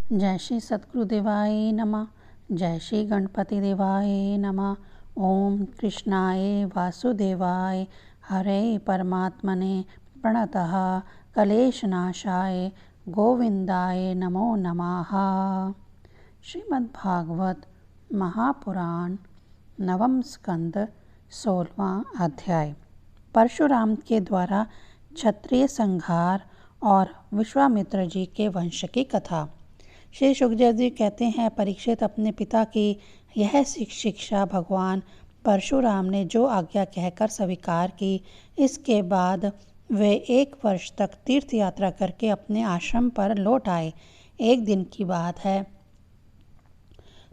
जय श्री सद्गुरुदेवाय नमः। जय श्री गणपति देवाय नमः। ओम कृष्णाय वासुदेवाय हरे परमात्मने प्रणतः कलेशनाशाय गोविंदाय नमो नमः। श्रीमद्भागवत महापुराण नवम स्कंद 16वां अध्याय। परशुराम के द्वारा क्षत्रिय संहार और विश्वामित्र जी के वंश की कथा। श्री सुखदेव जी कहते हैं, परीक्षित, अपने पिता की यह शिक्षा भगवान परशुराम ने जो आज्ञा कहकर स्वीकार की, इसके बाद वे 1 वर्ष तक तीर्थ यात्रा करके अपने आश्रम पर लौट आए। एक दिन की बात है,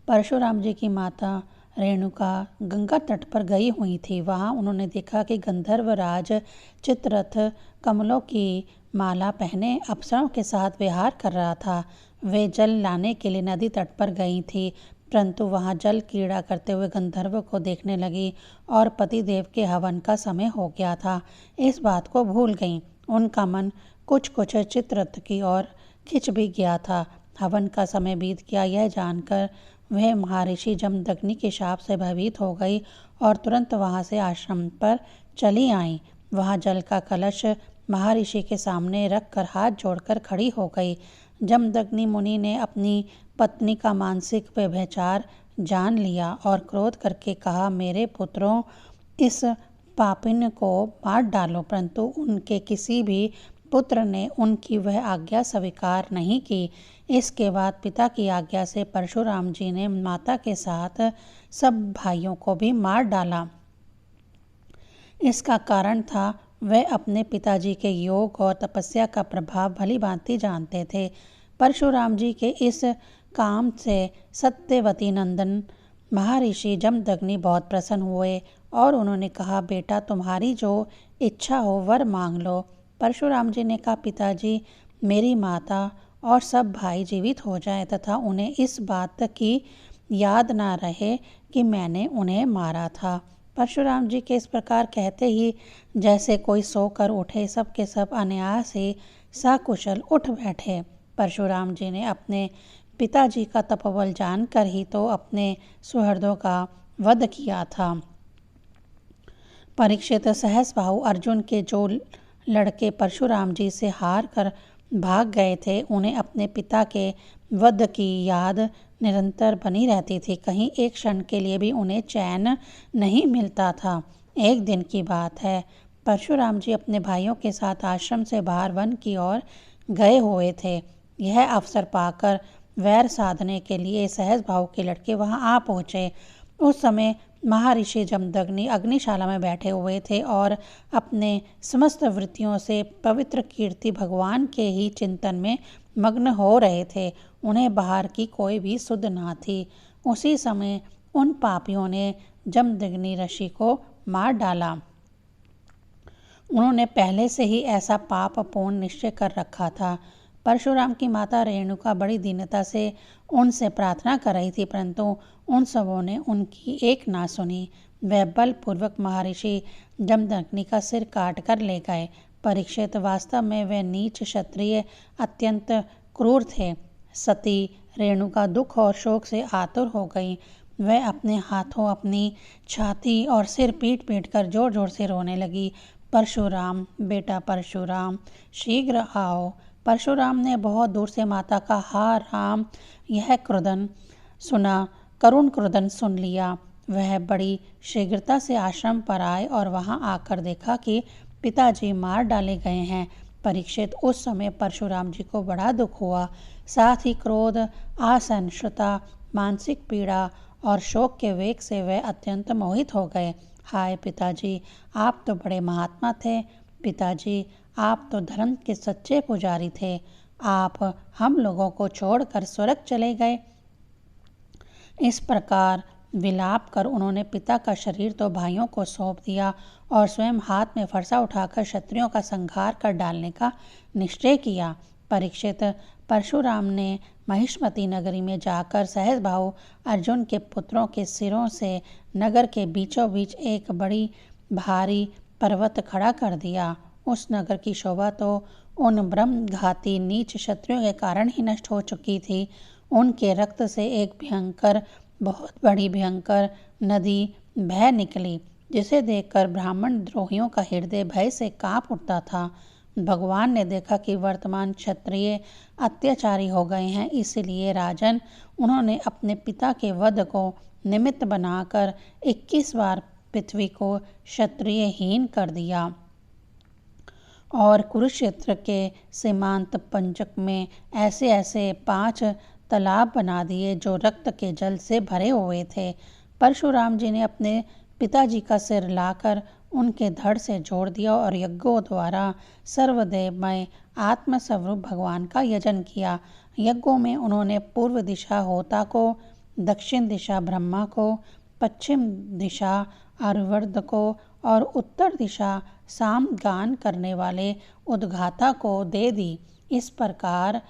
परशुराम जी की माता रेणुका गंगा तट पर गई हुई थी। वहां उन्होंने देखा कि गंधर्वराज चित्ररथ कमलों की माला पहने अप्सराओं के साथ विहार कर रहा था। वे जल लाने के लिए नदी तट पर गई थी, परंतु वहां जल क्रीड़ा करते हुए गंधर्व को देखने लगी और पतिदेव के हवन का समय हो गया था। इस बात को भूल गईं। उनका मन कुछ कुछ चित्ररथ की ओर खिंच भी गया था। हवन का समय बीत गया, यह जानकर वह महर्षि जमदग्नि के शाप से भयभीत हो गई और तुरंत वहां से आश्रम पर चली आई। वहां जल का कलश महर्षि के सामने रखकर हाथ जोड़कर खड़ी हो गई। जमदग्नि मुनि ने अपनी पत्नी का मानसिक व्यभिचार जान लिया और क्रोध करके कहा, मेरे पुत्रों, इस पापिन को मार डालो। परंतु उनके किसी भी पुत्र ने उनकी वह आज्ञा स्वीकार नहीं की। इसके बाद पिता की आज्ञा से परशुराम जी ने माता के साथ सब भाइयों को भी मार डाला। इसका कारण था, वह अपने पिताजी के योग और तपस्या का प्रभाव भली भांति जानते थे। परशुराम जी के इस काम से सत्यवती नंदन महर्षि जमदग्नि बहुत प्रसन्न हुए और उन्होंने कहा, बेटा, तुम्हारी जो इच्छा हो वर मांग लो। परशुराम जी ने कहा, पिताजी, मेरी माता और सब भाई जीवित हो जाएं तथा उन्हें इस बात की याद ना रहे कि मैंने उन्हें मारा था। परशुराम जी के इस प्रकार कहते ही जैसे कोई सोकर उठे, सब के सब अनायास ही सकुशल उठ बैठे। परशुराम जी ने अपने पिताजी का तपोबल जानकर ही तो अपने सुहृदों का वध किया था। परीक्षित, सहस्रबाहु अर्जुन के जो लड़के परशुराम जी से हार कर भाग गए थे, उन्हें अपने पिता के वध की याद निरंतर बनी रहती थी। कहीं एक क्षण के लिए भी उन्हें चैन नहीं मिलता था। एक दिन की बात है, परशुराम जी अपने भाइयों के साथ आश्रम से बाहर वन की ओर गए हुए थे। यह अवसर पाकर वैर साधने के लिए सहस्रबाहु के लड़के वहां आ पहुंचे। उस समय महर्षि जमदग्नि अग्निशाला में बैठे हुए थे और अपने समस्त वृत्तियों से पवित्र कीर्ति भगवान के ही चिंतन में मग्न हो रहे थे। उन्हें बाहर की कोई भी सुध ना थी। उसी समय उन पापियों ने जमदग्नि ऋषि को मार डाला। उन्होंने पहले से ही ऐसा पाप पूर्ण निश्चय कर रखा था। परशुराम की माता रेणुका बड़ी दीनता से उनसे प्रार्थना कर रही थी, परंतु उन सबों ने उनकी एक ना सुनी। वह बलपूर्वक महर्षि जमदग्नि का सिर काट कर ले गए। परीक्षित, वास्तव में वे नीच क्षत्रिय अत्यंत क्रूर थे। सती रेणुका दुख और शोक से आतुर हो गई। वह अपने हाथों अपनी छाती और सिर पीट पीट कर जोर जोर से रोने लगी। परशुराम, बेटा परशुराम, शीघ्र आओ। परशुराम ने बहुत दूर से माता का हा राम यह क्रुदन सुना, करुण क्रुदन सुन लिया। वह बड़ी शीघ्रता से आश्रम पर आए और वहां आकर देखा कि पिताजी मार डाले गए हैं। परीक्षित, उस समय परशुराम जी को बड़ा दुख हुआ। साथ ही क्रोध, असहिष्णुता, मानसिक पीड़ा और शोक के वेग से वह अत्यंत मोहित हो गए। हाय पिताजी, आप तो बड़े महात्मा थे। पिताजी, आप तो धर्म के सच्चे पुजारी थे। आप हम लोगों को छोड़कर स्वर्ग चले गए। इस प्रकार विलाप कर उन्होंने पिता का शरीर तो भाइयों को सौंप दिया और स्वयं हाथ में फरसा उठाकर क्षत्रियों का संहार कर डालने का निश्चय किया। परीक्षित, परशुराम ने महिष्मती नगरी में जाकर सहस्रबाहु अर्जुन के पुत्रों के सिरों से नगर के बीचों बीच एक बड़ी भारी पर्वत खड़ा कर दिया। उस नगर की शोभा तो उन ब्रह्मघाती नीच क्षत्रियों के कारण ही नष्ट हो चुकी थी। उनके रक्त से एक भयंकर, बहुत बड़ी भयंकर नदी बह निकली, जिसे देखकर ब्राह्मण द्रोहियों का हृदय भय से कांप उठता था। भगवान ने देखा कि वर्तमान क्षत्रिय अत्याचारी हो गए हैं, इसलिए राजन उन्होंने अपने पिता के वध को निमित्त बनाकर 21 बार पृथ्वी को क्षत्रियहीन कर दिया और कुरुक्षेत्र के सीमांत पंचक में ऐसे ऐसे 5 तालाब बना दिए जो रक्त के जल से भरे हुए थे। परशुराम जी ने अपने पिताजी का सिर लाकर उनके धड़ से जोड़ दिया और यज्ञों द्वारा सर्वदेवमय आत्मस्वरूप भगवान का यजन किया। यज्ञों में उन्होंने पूर्व दिशा होता को, दक्षिण दिशा ब्रह्मा को, पश्चिम दिशा आर्यवर्ध को और उत्तर दिशा सामगान करने वाले उद्गाता को दे दी। इस प्रकार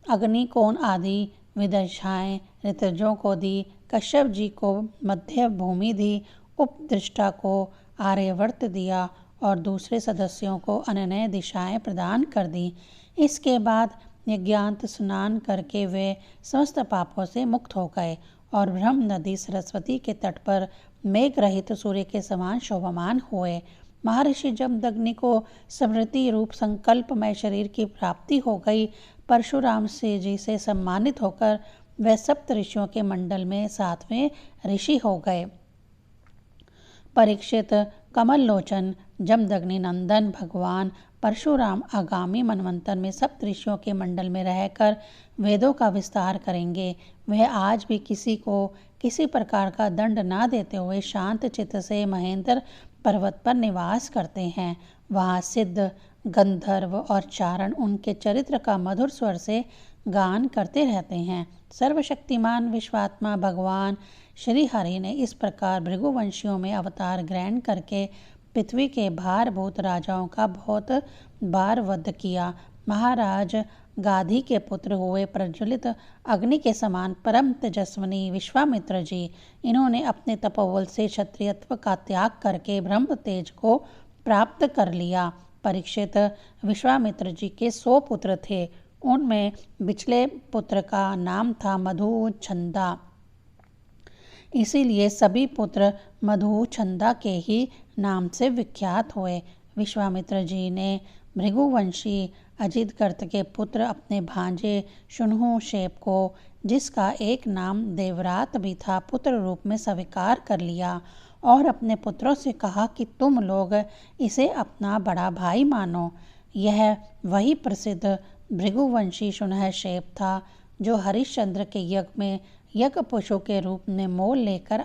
अग्निकोण आदि विदशाएं ऋतजों को दी, कश्यप जी को मध्य भूमि दी, उपदृष्टा को आर्यवर्त दिया और दूसरे सदस्यों को अन्य दिशाएं प्रदान कर दी। इसके बाद यज्ञांत स्नान करके वे समस्त पापों से मुक्त हो गए और ब्रह्म नदी सरस्वती के तट पर मेघ रहित सूर्य के समान शोभामान हुए। महर्षि जमदग्नि को स्मृति रूप संकल्पमय शरीर की प्राप्ति हो गई। परशुराम से जी से सम्मानित होकर वे सप्त ऋषियों के मंडल में 7वें ऋषि हो गए। परीक्षित, कमल लोचन, जमदग्नि नंदन भगवान परशुराम आगामी मनवंतर में सप्त ऋषियों के मंडल में रहकर वेदों का विस्तार करेंगे। वह आज भी किसी को किसी प्रकार का दंड ना देते हुए शांत चित्त से महेंद्र पर्वत पर निवास करते हैं। वहाँ सिद्ध, गंधर्व और चारण उनके चरित्र का मधुर स्वर से गान करते रहते हैं। सर्वशक्तिमान विश्वात्मा भगवान श्री हरि ने इस प्रकार भृगुवंशियों में अवतार ग्रहण करके पृथ्वी के भारभूत राजाओं का बहुत बार वध किया। महाराज गाधी के पुत्र हुए प्रज्वलित अग्नि के समान परम तेजस्विनी विश्वामित्र जी, इन्होंने अपने तपोबल से क्षत्रियत्व का त्याग करके ब्रह्म तेज को प्राप्त कर लिया। परीक्षित, विश्वामित्र जी के 100 पुत्र थे। उनमें बिचले पुत्र का नाम था मधुछंदा, इसीलिए सभी पुत्र मधुछंदा के ही नाम से विख्यात हुए। विश्वामित्र जी ने भृगुवंशी अजितगर्त के पुत्र अपने भांजे शुनहुशेप को, जिसका एक नाम देवरात भी था, पुत्र रूप में स्वीकार कर लिया और अपने पुत्रों से कहा कि तुम लोग इसे अपना बड़ा भाई मानो। यह वही प्रसिद्ध भृगुवंशी शुनहुशेप था जो हरिश्चंद्र के यज्ञ में यज्ञ पशु के रूप में मोल लेकर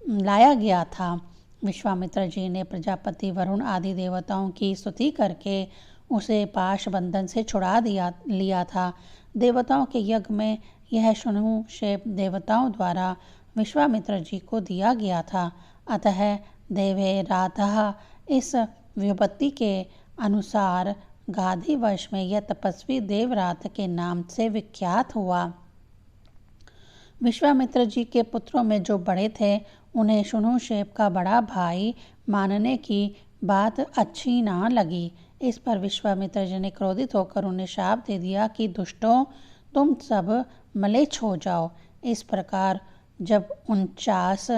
लाया गया था। विश्वामित्र जी ने प्रजापति वरुण आदि देवताओं की स्तुति करके उसे पाश बंधन से छुड़ा लिया था। देवताओं के यज्ञ में यह शुनहुशेप देवताओं द्वारा विश्वामित्र जी को दिया गया था। अतः देवे राधा इस व्युत्पत्ति के अनुसार गाधी वंश में यह तपस्वी देवरात के नाम से विख्यात हुआ। विश्वामित्र जी के पुत्रों में जो बड़े थे उन्हें शुनहुशेप का बड़ा भाई मानने की बात अच्छी ना लगी। इस पर विश्वामित्र जी ने क्रोधित होकर उन्हें शाप दे दिया कि दुष्टों, तुम सब मलेच्छ हो जाओ। इस प्रकार जब 49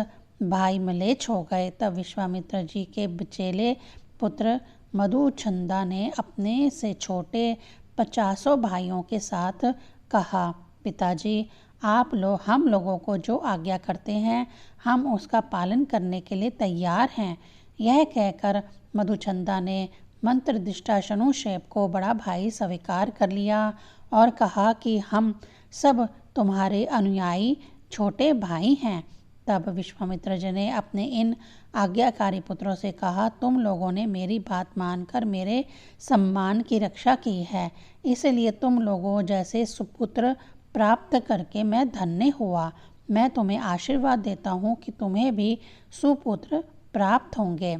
भाई मलेच्छ हो गए तब विश्वामित्र जी के बिचेले पुत्र मधुछंदा ने अपने से छोटे 50 भाइयों के साथ कहा, पिताजी, आप लोग हम लोगों को जो आज्ञा करते हैं हम उसका पालन करने के लिए तैयार हैं। यह कहकर मधुछंदा ने मंत्रदिष्टा शुनहुशेप को बड़ा भाई स्वीकार कर लिया और कहा कि हम सब तुम्हारे अनुयायी छोटे भाई हैं। तब विश्वामित्र जी ने अपने इन आज्ञाकारी पुत्रों से कहा, तुम लोगों ने मेरी बात मानकर मेरे सम्मान की रक्षा की है, इसलिए तुम लोगों जैसे सुपुत्र प्राप्त करके मैं धन्य हुआ। मैं तुम्हें आशीर्वाद देता हूँ कि तुम्हें भी सुपुत्र प्राप्त होंगे।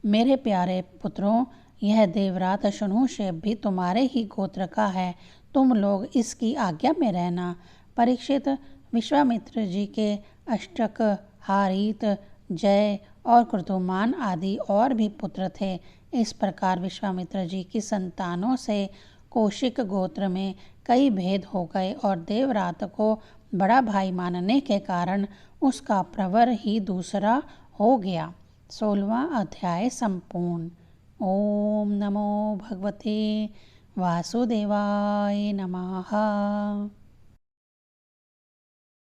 मेरे प्यारे पुत्रों, यह देवरात शुनहुशेप भी तुम्हारे ही गोत्र का है। तुम लोग इसकी आज्ञा में रहना। परीक्षित, विश्वामित्र जी के अष्टक, हारीत, जय और क्रतुमान आदि और भी पुत्र थे। इस प्रकार विश्वामित्र जी की संतानों से कौशिक गोत्र में कई भेद हो गए और देवरात को बड़ा भाई मानने के कारण उसका प्रवर ही दूसरा हो गया। 16वां अध्याय संपूर्ण। ओम नमो भगवते वासुदेवाय नमः।